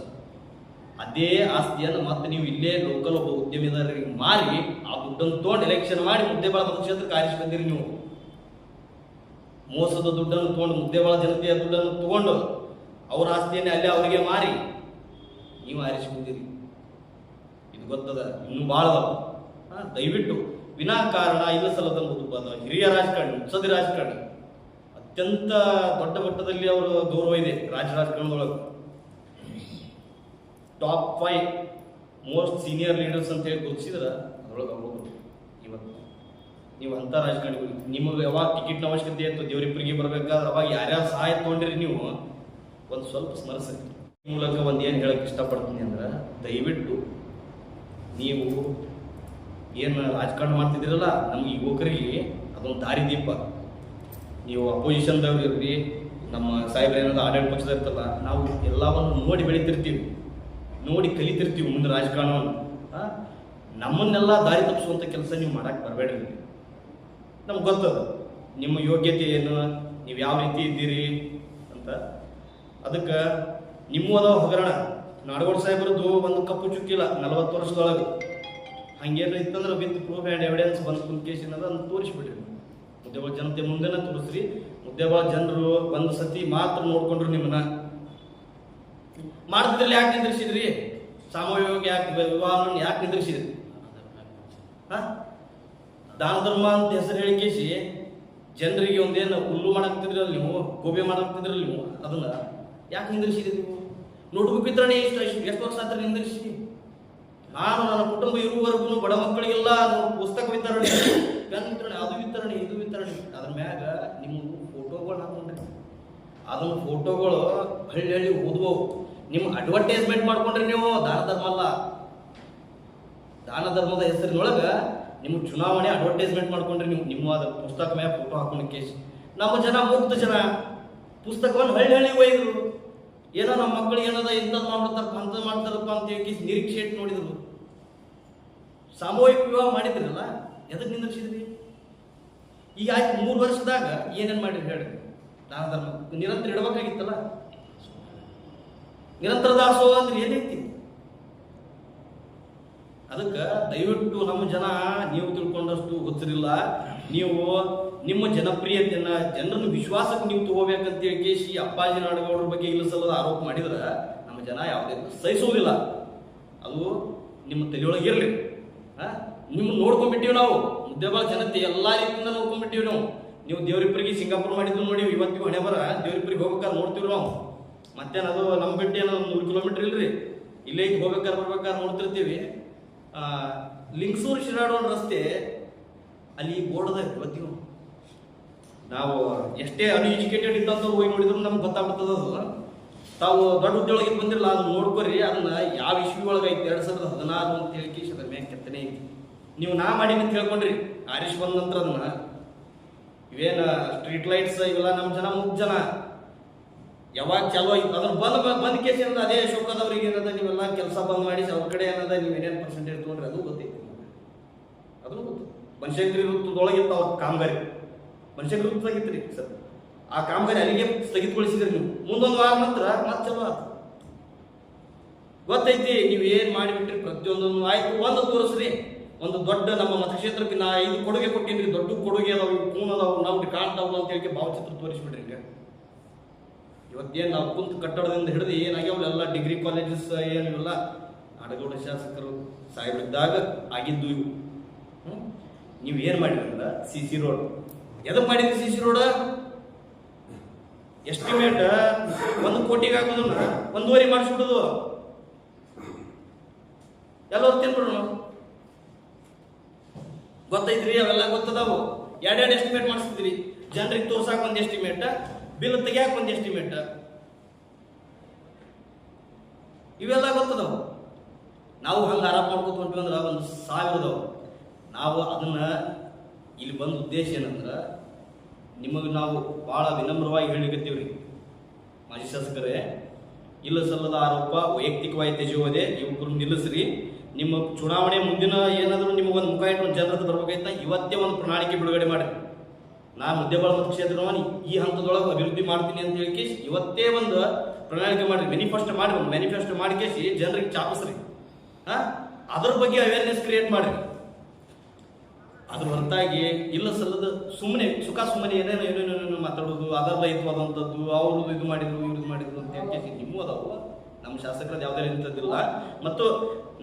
ಅದೇ ಆಸ್ತಿಯನ್ನು ಮತ್ತೆ ನೀವು ಇಲ್ಲೇ ಲೋಕಲ್ ಒಬ್ಬ ಉದ್ಯಮಿದಾರರಿಗೆ ಮಾರಿ ಆ ದುಡ್ಡನ್ನು ತೊಗೊಂಡು ಎಲೆಕ್ಷನ್ ಮಾಡಿ ಮುದ್ದೇಬೇಳ ಕ್ಷೇತ್ರಕ್ಕೆ ಆರಿಸಿ ಬಂದಿರಿ ನೀವು. ಮೋಸದ ದುಡ್ಡನ್ನು ತೊಗೊಂಡು ಮುದ್ದೇಬೇಳ ಜನತೆಯ ದುಡ್ಡನ್ನು ತೊಗೊಂಡು ಅವ್ರ ಆಸ್ತಿಯನ್ನೇ ಅಲ್ಲೇ ಅವರಿಗೆ ಮಾರಿ ನೀವು ಆರಿಸಿಕೊಂಡಿರಿ. ಇದು ಗೊತ್ತದ, ಇನ್ನೂ ಭಾಳ ದಯವಿಟ್ಟು ವಿನಾಕಾರಣ ಇಲ್ಲ ಸಲ್ಲದ ಹಿರಿಯ ರಾಜಕಾರಣಿ, ಮುತ್ಸದಿ ರಾಜಕಾರಣಿ, ಅತ್ಯಂತ ದೊಡ್ಡ ಮಟ್ಟದಲ್ಲಿ ಅವರ ಗೌರವ ಇದೆ ರಾಜಕಾರಣದೊಳಗೆ. ಟಾಪ್ 5 ಮೋಸ್ಟ್ ಸೀನಿಯರ್ ಲೀಡರ್ಸ್ ಅಂತ ಹೇಳಿ ಗುರುತಿಸಿದ್ರೆ ಅದರೊಳಗೆ ಅವರು ಇವತ್ತು ನೀವು ಅಂಥ ರಾಜಕಾರಣಿಗಳು. ನಿಮಗೆ ಯಾವಾಗ ಟಿಕೆಟ್ನ ಅವಶ್ಯಕತೆ ಇತ್ತು, ದೇವರಿಬ್ಬರಿಗೆ ಬರಬೇಕಾದ್ರೆ ಅವಾಗ ಯಾರ್ಯಾರು ಸಹಾಯ ತೊಗೊಂಡಿರಿ ನೀವು ಒಂದು ಸ್ವಲ್ಪ ಸ್ಮರಿಸಿ. ಈ ಮೂಲಕ ಒಂದು ಏನು ಹೇಳಕ್ಕೆ ಇಷ್ಟಪಡ್ತೀನಿ ಅಂದ್ರೆ, ದಯವಿಟ್ಟು ನೀವು ಏನು ರಾಜಕಾರಣ ಮಾಡ್ತಿದ್ದೀರಲ್ಲ ನಮ್ಗೆ ಯುವಕರಿಗೆ ಅದೊಂದು ದಾರಿದೀಪ. ನೀವು ಅಪೋಸಿಷನ್ದವ್ರು ಇರ್ರಿ, ನಮ್ಮ ಸಾಹೇಬ್ರ ಏನಾದ್ರು ಆಡಳಿತ ಪಕ್ಷದ ಇರ್ತಲ್ಲ, ನಾವು ಎಲ್ಲವನ್ನು ನೋಡಿ ಬೆಳಿತಿರ್ತೀವಿ, ನೋಡಿ ಕಲಿತಿರ್ತೀವಿ ಮುಂದೆ ರಾಜಕಾರಣವನ್ನು. ನಮ್ಮನ್ನೆಲ್ಲ ದಾರಿ ತಪ್ಪಿಸುವಂಥ ಕೆಲಸ ನೀವು ಮಾಡಕ್ಕೆ ಬರಬೇಡ್ರಿ. ನಮ್ಗೆ ಗೊತ್ತದ ನಿಮ್ಮ ಯೋಗ್ಯತೆ ಏನು, ನೀವು ಯಾವ ರೀತಿ ಇದ್ದೀರಿ ಅಂತ. ಅದಕ್ಕೆ ನಿಮ್ಮದ ಹಗರಣ ನಾಡಗೌಡ ಸಾಹೇಬ್ರದ್ದು ಒಂದು ಕಪ್ಪು ಚುಕ್ಕಿಲ್ಲ 40 ವರ್ಷದೊಳಗೆ. ಹಂಗೇನು ಇತ್ತಂದ್ರೆ ವಿತ್ ಪ್ರೂಫ್ ಆ್ಯಂಡ್ ಎವಿಡೆನ್ಸ್ ಬಂದು ಕುಂಕೇಶ್ ಅನ್ನೋದನ್ನು ತೋರಿಸ್ಬಿಡ್ರಿ. ಮುದ್ದೇಬಾಳ ಜನತೆ ಮುಂದೆನೇ ತೋರಿಸ್ರಿ. ಮುದ್ದೇಬಾಳ ಜನರು ಒಂದು ಸತಿ ಮಾತ್ರ ನೋಡ್ಕೊಂಡ್ರು ನಿಮ್ಮನ್ನ. ಮಾಡ್ತಿದ್ರಲ್ಲಿ ಯಾಕೆ ನಿಂದಿರ್ಸಿದ್ರಿ? ಸಾಮೂಹಿಕ ವಿವಾಹವನ್ನು ಯಾಕೆ ನಿಂದಿರ್ಸಿದ್ರಿ? ದಾನ ಧರ್ಮ ಅಂತ ಹೆಸರು ಹೇಳಿಕೇಸಿ ಜನರಿಗೆ ಒಂದೇನು ಹುಲ್ಲು ಮಾಡಾಕ್ತಿದ್ರಲ್ಲ ನೀವು, ಗೋಬೆ ಮಾಡಾಕ್ತಿದ್ರಲ್ಲ ನೀವು, ಅದನ್ನ ಯಾಕೆ ನಿಂದಿರ್ಸಿದ್ರಿ ನೀವು? ನೋಟ್ಬುಕ್ ವಿತರಣೆ ಎಷ್ಟು ವರ್ಷ ಆದ್ರೆ ನಿಂದಿರಿಸಿ. ನಾನು ನನ್ನ ಕುಟುಂಬ ಇರುವವರೆಗೂ ಬಡ ಮಕ್ಕಳಿಗೆಲ್ಲ ಪುಸ್ತಕ ವಿತರಣೆ, ಪೆನ್ ವಿತರಣೆ, ಅದು ವಿತರಣೆ, ಇದು ವಿತರಣೆ. ಅದ್ರ ಮ್ಯಾಗ ನಿಮ್ಮ ಫೋಟೋಗಳು ಹಾಕೊಂಡ್ರಿ. ಅದನ್ನ ಫೋಟೋಗಳು ಹಳ್ಳಿ ಓದುವವು. ನಿಮ್ಮ ಅಡ್ವರ್ಟೈಸ್ಮೆಂಟ್ ಮಾಡ್ಕೊಂಡ್ರಿ ನೀವು. ದಾನ ಧರ್ಮ ಅಲ್ಲ, ದಾನ ಧರ್ಮದ ಹೆಸರಿನೊಳಗೆ ನಿಮ್ಮ ಚುನಾವಣೆ ಅಡ್ವರ್ಟೈಸ್ಮೆಂಟ್ ಮಾಡ್ಕೊಂಡ್ರಿ ನೀವು. ನಿಮ್ಮ ಪುಸ್ತಕ ಮ್ಯಾಗ ಫೋಟೋ ಹಾಕೊಂಡು ಕೇಸ್. ನಮ್ಮ ಜನ ಮುಕ್ತ ಜನ ಪುಸ್ತಕವನ್ನು ಹಳ್ಳಿ ಒಯ್ದರು. ಏನೋ ನಮ್ಮ ಮಕ್ಕಳಿಗೆ ಏನದ ಇಂಥದ್ದು ಮಾಡ್ತಾರಪ್ಪ ಅಂತ ಮಾಡ್ತಾರಪ್ಪ ಅಂತ ಹೇಳಿ ನಿರೀಕ್ಷೆ ಇಟ್ಟು ನೋಡಿದ್ರು. ಸಾಮೂಹಿಕ ವಿವಾಹ ಮಾಡಿದ್ರಲ್ಲ, ಎದಕ್ಕೆ ನಿಂದಿರ್ಸಿದ್ರಿ? ಈಗ ಆಯ್ತು 3 ವರ್ಷದಾಗ ಏನೇನು ಮಾಡಿರಿ ಹೇಳಿ? ದಾನ ಧರ್ಮ ನಿರಂತರ ಇಡಬೇಕಾಗಿತ್ತಲ್ಲ. ನಿರಂತರ ದಾಸೋಹ ಅಂದ್ರೆ ಏನೈತಿ? ಅದಕ್ಕೆ ದಯವಿಟ್ಟು ನಮ್ಮ ಜನ ನೀವು ತಿಳ್ಕೊಂಡಷ್ಟು ಗೊತ್ತಿರಲಿಲ್ಲ. ನೀವು ನಿಮ್ಮ ಜನಪ್ರಿಯತೆಯನ್ನ, ಜನರನ್ನು ವಿಶ್ವಾಸಕ್ಕೆ ನೀವು ತಗೋಬೇಕಂತ ಹೇಳಿ ಕೇಸಿ ಅಪ್ಪಾಜಿ ನಾಡಗೌಡರ ಬಗ್ಗೆ ಇಲ್ಲಸಲ್ಲದ ಆರೋಪ ಮಾಡಿದ್ರೆ ನಮ್ಮ ಜನ ಯಾವುದೇ ಸಹಿಸೋದಿಲ್ಲ. ಅದು ನಿಮ್ಮ ತಲೆಯೊಳಗಿರಲಿ. ನಿಮ್ಮ ನೋಡ್ಕೊಂಡ್ಬಿಟ್ಟಿವಿ ನಾವು. ಮುದ್ದೇಬಾಳ ಜನತೆ ಎಲ್ಲ ರೀತಿಯಿಂದ ನೋಡ್ಕೊಂಡ್ಬಿಟ್ಟಿವಿ ನಾವು. ನೀವು ದೇವರಿಬ್ಬರಿಗೆ ಸಿಂಗಾಪುರ್ ಮಾಡಿದ್ದು ನೋಡಿ, ಇವತ್ತಿಗೂ ಹಣೆ ಬರ ದೇವರಿಬ್ಬರಿಗೆ ಹೋಗ್ಬೇಕಾದ್ರೆ ನೋಡ್ತೀವಿ ನಾವು. ಮತ್ತೇನದು ನಮ್ಮ ಬಿಟ್ಟು ಏನೋ 100 ಕಿಲೋಮೀಟರ್ ಇಲ್ರಿ, ಇಲ್ಲೇ ಹೋಗ್ಬೇಕಾದ್ರೆ ಬರ್ಬೇಕಾದ್ರೆ ನೋಡ್ತಿರ್ತೀವಿ. ಲಿಂಗಸೂರು ಶಿರಾಡೋಣ ರಸ್ತೆ ಅಲ್ಲಿ ಬೋರ್ಡ್ ಇವತ್ತಿಗೂ ನಾವು ಎಷ್ಟೇ ಅನ್ಎಜುಕೇಟೆಡ್ ಇದ್ದಂಥವ್ರು ಹೋಗಿ ನೋಡಿದ್ರು ನಮ್ಗೆ ಗೊತ್ತಾಗ್ಬಿಡ್ತದ. ಅದು ತಾವು ದೊಡ್ಡ ಹುದ್ದೆಯೊಳಗೆ ಬಂದಿರಲ್ಲ, ಅದನ್ನ ನೋಡ್ಕೊರಿ. ಅದನ್ನ ಯಾವ ಇಶ್ಯೂ ಒಳಗೆ ಐತಿ 2016 ಅಂತ ಹೇಳಿ ಅದ್ರ ಮ್ಯಾಗ ಕೆತ್ತನೆ ಐತಿ. ನೀವು ನಾ ಮಾಡೀನಿ ಅಂತ ಹೇಳ್ಕೊಂಡ್ರಿ. ಆರಿಶ್ ಬಂದ ನಂತರ ಅದನ್ನ ಇವೇನ ಸ್ಟ್ರೀಟ್ ಲೈಟ್ಸ್ ಇವೆಲ್ಲ ನಮ್ಮ ಜನ ಮುಗ್ಧ ಜನ ಯಾವಾಗ ಚಾಲೋ ಐತಿ ಅದ್ರ ಬಂದ್ ಕೇಸ್ ಏನದ ಅದೇ ಅಶೋಕದವ್ರಿಗೆ ಏನದ ನೀವೆಲ್ಲ ಕೆಲಸ ಬಂದ್ ಮಾಡಿ ಅವ್ರ ಕಡೆ ಏನದ ನೀವು ಏನೇನು ಪರ್ಸೆಂಟೇಜ್ ತೊಗೊಂಡ್ರಿ ಅದು ಗೊತ್ತೈತಿ. ಅದನ್ನು ಗೊತ್ತು. ಬನಶಂಕರಿ ವೃತ್ತದೊಳಗಿತ್ತು ಅವ್ರ ಕಾಮಗಾರಿ. ಬನಶಂಕರಿ ವೃತ್ತದಾಗಿತ್ತು ಸರ್. ಆ ಕಾಮಗಾರಿ ಅಲ್ಲಿಗೆ ಸ್ಥಗಿತಗೊಳಿಸಿದ್ರಿ ನೀವು. ಮುಂದೊಂದು ವಾರ ನಂತರ ಮತ್ತೆ ಚಲೋ ಆಯ್ತು. ಗೊತ್ತೈತಿ ನೀವು ಏನ್ ಮಾಡಿಬಿಟ್ರಿ ಪ್ರತಿಯೊಂದನ್ನು. ಆಯ್ತು, ಒಂದು ತೋರಿಸ್ರಿ. ಒಂದು ದೊಡ್ಡ ನಮ್ಮ ಮತಕ್ಷೇತ್ರಕ್ಕೆ ನಾ 5 ಕೊಡುಗೆ ಕೊಟ್ಟಿನ್ರಿ, ದೊಡ್ಡ ಕೊಡುಗೆ ಅದಾವ, ಕೂನ್ ಅದಾವ, ನಾವು ಕಾಣ್ತಾವ ಅಂತ ಹೇಳಿ ಭಾವಚಿತ್ರ ತೋರಿಸ್ಬಿಡ್ರಿ. ಈಗ ಇವತ್ತೇನು ನಾವು ಕುಂತ ಕಟ್ಟಡದಿಂದ ಹಿಡಿದು ಏನಾಗ್ಯಾವಲ್ಲ ಎಲ್ಲ ಡಿಗ್ರಿ ಕಾಲೇಜಸ್ ಏನಿಲ್ಲ ನಾಡಗೌಡ ಶಾಸಕರು ಸಾಹೇಬ್ರಿದ್ದಾಗ ಆಗಿದ್ದು ಇವು. ನೀವು ಏನು ಮಾಡಿದ್ರಲ್ಲ CC ರೋಡ್ ಎದಕ್ಕೆ ಮಾಡಿದ್ರಿ? CC ರೋಡ್ ಎಸ್ಟಿಮೇಟ್ 1 ಕೋಟಿಗೆ ಹಾಕೋದನ್ನ 1.5 ಮಾಡಿಸ್ಬಿಡೋದು. ಎಲ್ಲ ತಿನ್ಬಿಡ್ರು ನಾವು. ಗೊತ್ತೈತ್ರಿ, ಅವೆಲ್ಲ ಗೊತ್ತದಾವು. 2 ಎಸ್ಟಿಮೇಟ್ ಮಾಡಿಸ್ತಿದ್ರಿ. ಜನರಿಗೆ ತೋರ್ಸಾಕ ಒಂದು ಎಸ್ಟಿಮೇಟ್, ಬಿಲ್ ತೆಗಿಯಾಕ ಒಂದು ಎಸ್ಟಿಮೇಟ್, ಇವೆಲ್ಲ ಗೊತ್ತದವು. ನಾವು ಹಂಗೆ ಆರೋಪ ಮಾಡ್ಕೊತ ಹೊಂಟಿವಿ ಅಂದ್ರೆ 1,000 ನಾವು ಅದನ್ನ ಇಲ್ಲಿ ಬಂದ ಉದ್ದೇಶ ಏನಂದ್ರೆ ನಿಮಗೆ ನಾವು ಭಾಳ ವಿನಮ್ರವಾಗಿ ಹೇಳಿಕತ್ತೀವ್ರಿ. ಮಾಜಿ ಶಾಸಕರೇ, ಇಲ್ಲ ಸಲ್ಲದ ಆರೋಪ ವೈಯಕ್ತಿಕವಾಗಿ ತೆಗೆಯುವುದೇ, ಯುವಕರು ನಿಲ್ಲಿಸ್ರಿ. ನಿಮ್ಮ ಚುನಾವಣೆ ಮುಂದಿನ ಏನಾದರೂ ನಿಮಗೊಂದು ಮುಖ ಇಟ್ಟು ಜನರದ್ದು ಬರ್ಬೇಕಾಯ್ತಾ ಇವತ್ತೇ ಒಂದು ಪ್ರಣಾಳಿಕೆ ಬಿಡುಗಡೆ ಮಾಡಿ. ನಾನು ಮುದ್ದೇಬಾಳ ಮತಕ್ಷೇತ್ರವನ್ನು ಈ ಹಂತದೊಳಗೆ ಅಭಿವೃದ್ಧಿ ಮಾಡ್ತೀನಿ ಅಂತ ಹೇಳಿ ಇವತ್ತೇ ಒಂದು ಪ್ರಣಾಳಿಕೆ ಮಾಡಿರಿ. ಮ್ಯಾನಿಫೆಸ್ಟೋ ಮಾಡಿಕೇಸಿ ಜನರಿಗೆ ಚಾಪಿಸ್ರಿ. ಅದ್ರ ಬಗ್ಗೆ ಅವೇರ್ನೆಸ್ ಕ್ರಿಯೇಟ್ ಮಾಡಿರಿ. ಅದ್ರ ಹೊರತಾಗಿ ಇಲ್ಲ ಸಲ್ಲದ ಸುಮ್ಮನೆ ಏನೇನು ಮಾತಾಡೋದು, ಅದರಹಿತವಾದಂಥದ್ದು, ಅವರು ಇದು ಮಾಡಿದ್ರು ಇವ್ರದ್ದು ಮಾಡಿದ್ರು ಅಂತ ಹೇಳಿ ನಿಮ್ಮೂ ಅದಾವು. ನಮ್ಮ ಶಾಸಕರದ್ದು ಯಾವುದೇ ಇಂಥದ್ದಿಲ್ಲ. ಮತ್ತು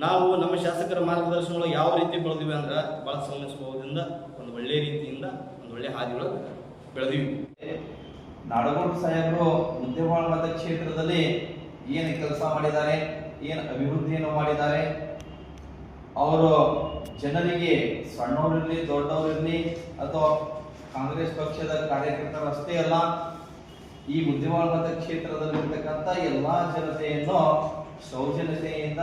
ನಾವು ನಮ್ಮ ಶಾಸಕರ ಮಾರ್ಗದರ್ಶನೊಳಗೆ ಯಾವ ರೀತಿ ಬೆಳೆದಿವಿ ಅಂದ್ರೆ ಭಾಳ ಸೌಮ್ಯ ಸ್ವಭಾವದಿಂದ ಒಂದು ಒಳ್ಳೆ ರೀತಿಯಿಂದ ಒಂದು ಒಳ್ಳೆ ಹಾದಿಯೊಳಗೆ ಬೆಳೆದಿವಿ. ನಾಡಗೌಡ ಸಾಹೇಬರು ಮುದ್ದೇಬಾಳ ಮತಕ್ಷೇತ್ರದಲ್ಲಿ ಏನು ಕೆಲಸ ಮಾಡಿದ್ದಾರೆ, ಏನು ಅಭಿವೃದ್ಧಿಯನ್ನು ಮಾಡಿದ್ದಾರೆ, ಅವರು ಜನರಿಗೆ ಸಣ್ಣವರಿರಲಿ ದೊಡ್ಡವರಿರಲಿ ಅಥವಾ ಕಾಂಗ್ರೆಸ್ ಪಕ್ಷದ ಕಾರ್ಯಕರ್ತರು ಅಷ್ಟೇ ಅಲ್ಲ, ಈ ಮುದ್ದೇಬಾಳ ಮತಕ್ಷೇತ್ರದಲ್ಲಿರ್ತಕ್ಕಂಥ ಎಲ್ಲ ಜನತೆಯನ್ನು ಸೌಜನ್ಯತೆಯಿಂದ,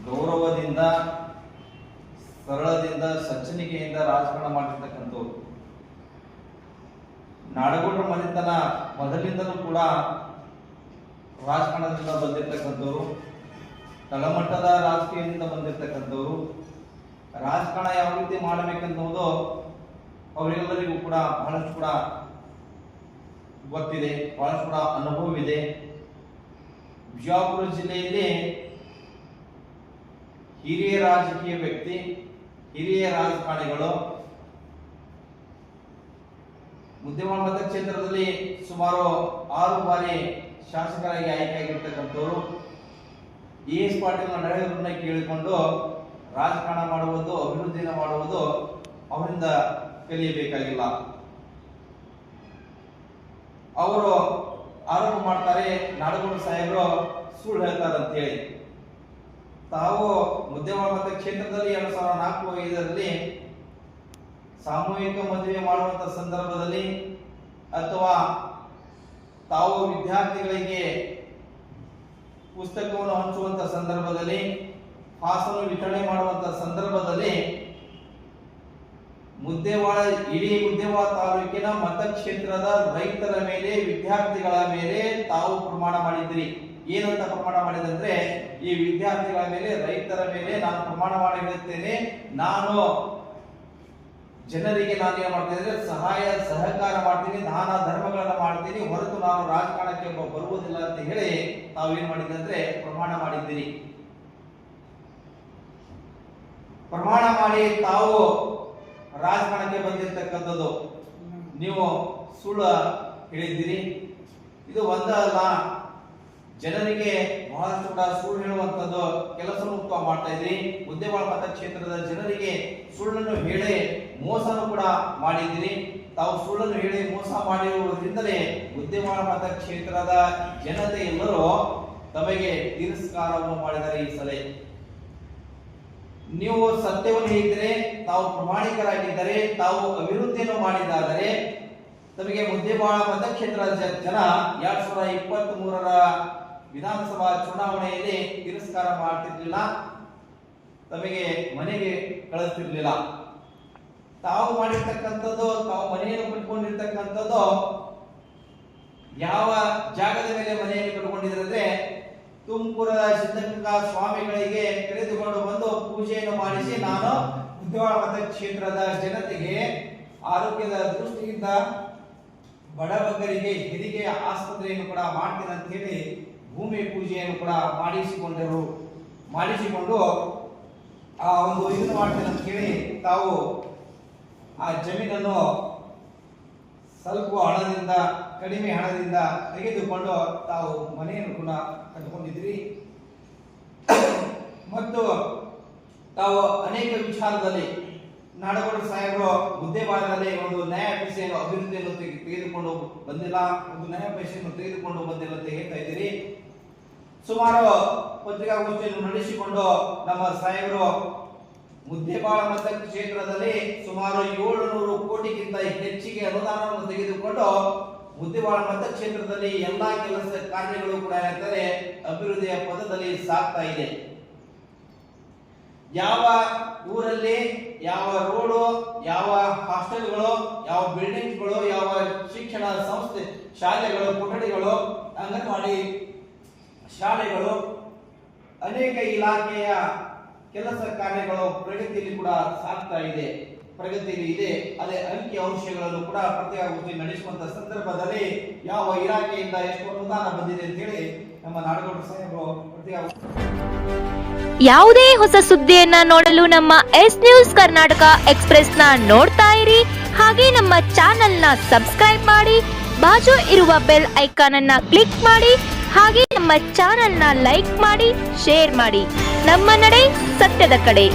ಗೌರವದಿಂದ, ಸರಳದಿಂದ ಸಜ್ಜನಿಕೆಯಿಂದ ರಾಜಕಾರಣ ಮಾಡಿರ್ತಕ್ಕಂಥವ್ರು. ನಾಡಗೌಡರ ಮನೆತನ ಮೊದಲಿಂದಲೂ ಕೂಡ ರಾಜಕಾರಣದಿಂದ ಬಂದಿರತಕ್ಕಂಥವ್ರು, ತಳಮಟ್ಟದ ರಾಜಕೀಯದಿಂದ ಬಂದಿರತಕ್ಕಂಥವ್ರು. ರಾಜಕಾರಣ ಯಾವ ರೀತಿ ಮಾಡಬೇಕನ್ನುವುದು ಅವರೆಲ್ಲರಿಗೂ ಕೂಡ ಬಹಳಷ್ಟು ಕೂಡ ಗೊತ್ತಿದೆ, ಬಹಳಷ್ಟು ಕೂಡ ಅನುಭವವಿದೆ. ಬಿಜಾಪುರ ಜಿಲ್ಲೆಯಲ್ಲಿ ಹಿರಿಯ ರಾಜಕೀಯ ವ್ಯಕ್ತಿ, ಹಿರಿಯ ರಾಜಕಾರಣಿಗಳು ಮುದ್ದೇಮಾಳ ಮತಕ್ಷೇತ್ರದಲ್ಲಿ ಸುಮಾರು 6 ಬಾರಿ ಶಾಸಕರಾಗಿ ಆಯ್ಕೆಯಾಗಿರ್ತಕ್ಕಂಥವ್ರು. ಎಸ್ ಪಾಟೀಲ್ ನಡೆಯವರನ್ನ ಕೇಳಿಕೊಂಡು ರಾಜಕಾರಣ ಮಾಡುವುದು, ಅಭಿವೃದ್ಧಿನ ಮಾಡುವುದು ಅವರಿಂದ ಕಲಿಯಬೇಕಾಗಿಲ್ಲ. ಅವರು ಆರೋಪ ಮಾಡ್ತಾರೆ, ನಾಡಗೌಡ ಸಾಹೇಬರು ಸುಳ್ಳು ಹೇಳ್ತಾರೆ ಅಂತ ಹೇಳಿ. ತಾವು ಮುದ್ದೇಮಾಳ ಮತಕ್ಷೇತ್ರದಲ್ಲಿ 2004-5ರಲ್ಲಿ ಸಾಮೂಹಿಕ ಮದುವೆ ಮಾಡುವಂತ ಸಂದರ್ಭದಲ್ಲಿ ಅಥವಾ ತಾವು ವಿದ್ಯಾರ್ಥಿಗಳಿಗೆ ಪುಸ್ತಕವನ್ನು ಹಂಚುವಂತ ಸಂದರ್ಭದಲ್ಲಿ, ಹಾಸನ ವಿತರಣೆ ಮಾಡುವಂತ ಸಂದರ್ಭದಲ್ಲಿ ಇಡೀ ಮುದ್ದೇಮಾಳ ತಾಲೂಕಿನ ಮತಕ್ಷೇತ್ರದ ರೈತರ ಮೇಲೆ, ವಿದ್ಯಾರ್ಥಿಗಳ ಮೇಲೆ ತಾವು ಪ್ರಮಾಣ ಮಾಡಿದ್ರಿ. ಏನಂತ ಪ್ರಮಾಣ ಮಾಡಿದಂದ್ರೆ, ಈ ವಿದ್ಯಾರ್ಥಿಗಳ ಮೇಲೆ, ರೈತರ ಮೇಲೆ ನಾನು ಪ್ರಮಾಣ ಮಾಡಿ ಹೇಳುತ್ತೇನೆ, ನಾನು ಜನರಿಗೆ ನಾನು ಏನ್ ಮಾಡ್ತೀನಿ, ಸಹಾಯ ಸಹಕಾರ ಮಾಡ್ತೀನಿ, ದಾನ ಧರ್ಮಗಳನ್ನ ಮಾಡ್ತೀನಿ, ಹೊರತು ನಾನು ರಾಜಕಾರಣಕ್ಕೆ ಬರುವುದಿಲ್ಲ ಅಂತ ಹೇಳಿ ತಾವೇನ್ ಮಾಡಿದಂದ್ರೆ ಪ್ರಮಾಣ ಮಾಡಿದ್ದೀರಿ. ಪ್ರಮಾಣ ಮಾಡಿ ತಾವು ರಾಜಕಾರಣಕ್ಕೆ ಬಂದಿರತಕ್ಕಂಥದ್ದು ನೀವು ಸುಳ್ಳು ಹೇಳಿದ್ದೀರಿ. ಇದು ಒಂದಲ್ಲ, ಜನರಿಗೆ ಬಹಳಷ್ಟು ಕೂಡ ಸುಳ್ಳು ಹೇಳುವಂತದ್ದು ಕೆಲಸವನ್ನು ಮಾಡ್ತಾ ಇದ್ರಿ. ಮುದ್ದೇಮಾಳ ಮತಕ್ಷೇತ್ರದ ಜನರಿಗೆ ಸುಳ್ಳನ್ನು ಹೇಳಿ ಮೋಸನು ಕೂಡ ಮಾಡಿದ್ದೀರಿ. ತಾವು ಸುಳ್ಳನ್ನು ಹೇಳಿ ಮೋಸ ಮಾಡಿರುವುದರಿಂದಲೇ ಮುದ್ದೇಮಾಳ ಮತಕ್ಷೇತ್ರದ ಜನತೆ ಎಲ್ಲರೂ ತಮಗೆ ತಿರಸ್ಕಾರವನ್ನು ಮಾಡಿದ್ದಾರೆ. ಈ ಸಲ ನೀವು ಸತ್ಯವನ್ನು ಹೇಳಿದರೆ, ತಾವು ಪ್ರಾಮಾಣಿಕರಾಗಿದ್ದರೆ, ತಾವು ಅಭಿವೃದ್ಧಿಯನ್ನು ಮಾಡಿದ್ದಾದರೆ ತಮಗೆ ಮುದ್ದೇಮಾಳ ಮತಕ್ಷೇತ್ರದ ಜನ 2023ರ ವಿಧಾನಸಭಾ ಚುನಾವಣೆಯಲ್ಲಿ ತಿರಸ್ಕಾರ ಮಾಡ್ತಿರ್ಲಿಲ್ಲ, ತಮಗೆ ಮನೆಗೆ ಕಳಿಸ್ತಿರ್ಲಿಲ್ಲ. ತಾವು ಮಾಡಿರ್ತಕ್ಕಂಥದ್ದು, ತಾವು ಮನೆಯನ್ನು ಕಟ್ಕೊಂಡಿರ್ತಕ್ಕಂಥದ್ದು ಯಾವ ಜಾಗದ ಮೇಲೆ ಮನೆಯನ್ನು ಕಟ್ಕೊಂಡಿದ್ರೆ, ತುಮಕೂರದ ಸಿದ್ಧಗಂಗಾ ಸ್ವಾಮಿಗಳಿಗೆ ಕರೆದುಕೊಂಡು ಬಂದು ಪೂಜೆಯನ್ನು ಮಾಡಿಸಿ, ನಾನು ಮುದ್ದೇಮಾಳ ಮತಕ್ಷೇತ್ರದ ಜನತೆಗೆ ಆರೋಗ್ಯದ ದೃಷ್ಟಿಯಿಂದ ಬಡಬಗ್ಗರಿಗೆ ಹೆರಿಗೆ ಆಸ್ಪತ್ರೆಯನ್ನು ಕೂಡ ಮಾಡ್ತೀನಿ ಅಂತ ಹೇಳಿ ಭೂಮಿ ಪೂಜೆಯನ್ನು ಕೂಡ ಮಾಡಿಸಿಕೊಂಡು ಆ ಒಂದು ಇದನ್ನು ಮಾಡ್ತೀನಿ ಅಂತ ಹೇಳಿ ತಾವು ಆ ಜಮೀನನ್ನು ಸ್ವಲ್ಪ ಹಣದಿಂದ, ಕಡಿಮೆ ಹಣದಿಂದ ತೆಗೆದುಕೊಂಡು ತಾವು ಮನೆಯನ್ನು ಕೂಡ ಕಟ್ಟಿಕೊಂಡಿದ್ರಿ. ಮತ್ತು ತಾವು ಅನೇಕ ವಿಚಾರದಲ್ಲಿ ನಾಡಗೌಡ ಸಾಹೇಬರು ಮುದ್ದೇಮಾಳದಲ್ಲಿ ಒಂದು ನ್ಯಾಯಾಧೀಶೆಯನ್ನು ಅಭಿವೃದ್ಧಿಯನ್ನು ತೆಗೆದುಕೊಂಡು ಬಂದಿಲ್ಲ, ಒಂದು ನ್ಯಾಯಾಧೀಶೆಯನ್ನು ತೆಗೆದುಕೊಂಡು ಬಂದಿಲ್ಲ ಅಂತ ಹೇಳ್ತಾ ಇದ್ದೀರಿ. ಸುಮಾರು ಪತ್ರಿಕಾಗೋಷ್ಠಿಯನ್ನು ನಡೆಸಿಕೊಂಡು ನಮ್ಮ ಸಾಹೇಬರು ಮುದ್ದೇಮಾಳ ಮತಕ್ಷೇತ್ರದಲ್ಲಿ ಸುಮಾರು 700 ಕೋಟಿಗಿಂತ ಹೆಚ್ಚಿಗೆ ಅನುದಾನವನ್ನು ತೆಗೆದುಕೊಂಡು ಮುದ್ದೇಮಾಳ ಮತಕ್ಷೇತ್ರದಲ್ಲಿ ಎಲ್ಲಾ ಕೆಲಸ ಕಾರ್ಯಗಳು ಕೂಡ ಏನಾಗ್ತದೆ, ಅಭಿವೃದ್ಧಿಯ ಪಥದಲ್ಲಿ ಸಾಗ್ತಾ ಇದೆ. ಯಾವ ಊರಲ್ಲಿ ಯಾವ ರೋಡು, ಯಾವ ಹಾಸ್ಟೆಲ್ಗಳು, ಯಾವ ಬಿಲ್ಡಿಂಗ್ಗಳು, ಯಾವ ಶಿಕ್ಷಣ ಸಂಸ್ಥೆ, ಶಾಲೆಗಳು, ಕೊಠಡಿಗಳು, ಅಂಗನವಾಡಿ ಶಾಲೆಗಳು, ಅನೇಕ ಇಲಾಖೆಯ ಕೆಲಸ ಕಾರ್ಯಗಳು ಪ್ರಗತಿಯಲ್ಲಿ ಕೂಡ ಸಾಗ್ತಾ ಇದೆ, ಪ್ರಗತಿಯಲ್ಲಿ ಇದೆ. ಅದೇ ಅಂಕಿ ಅಂಶಗಳನ್ನು ಕೂಡ ಪತ್ರಿಕಾಗೋಷ್ಠಿ ನಡೆಸುವಂತ ಸಂದರ್ಭದಲ್ಲಿ ಯಾವ ಇಲಾಖೆಯಿಂದ ಎಷ್ಟು ಅನುದಾನ ಬಂದಿದೆ ಅಂತ ಹೇಳಿ ನಮ್ಮ ನಾಡಗೌಡ ಸಾಹೇಬರು ಯಾವುದೇ ಹೊಸ ಸುದ್ದಿಯನ್ನ ನೋಡಲು ನಮ್ಮ ಎಸ್ ನ್ಯೂಸ್ ಕರ್ನಾಟಕ ಎಕ್ಸ್‌ಪ್ರೆಸ್ ನ ನೋಡ್ತಾ ಇರಿ. ಹಾಗೆ ನಮ್ಮ ಚಾನೆಲ್ ನ ಸಬ್ಸ್ಕ್ರೈಬ್ ಮಾಡಿ, ಬಾಜು ಇರುವ ಬೆಲ್ ಐಕಾನ್ ಅನ್ನ ಕ್ಲಿಕ್ ಮಾಡಿ. ಹಾಗೆ ನಮ್ಮ ಚಾನೆಲ್ ನ ಲೈಕ್ ಮಾಡಿ, ಶೇರ್ ಮಾಡಿ. ನಮ್ಮ ನಡೆ ಸತ್ಯದ ಕಡೆ.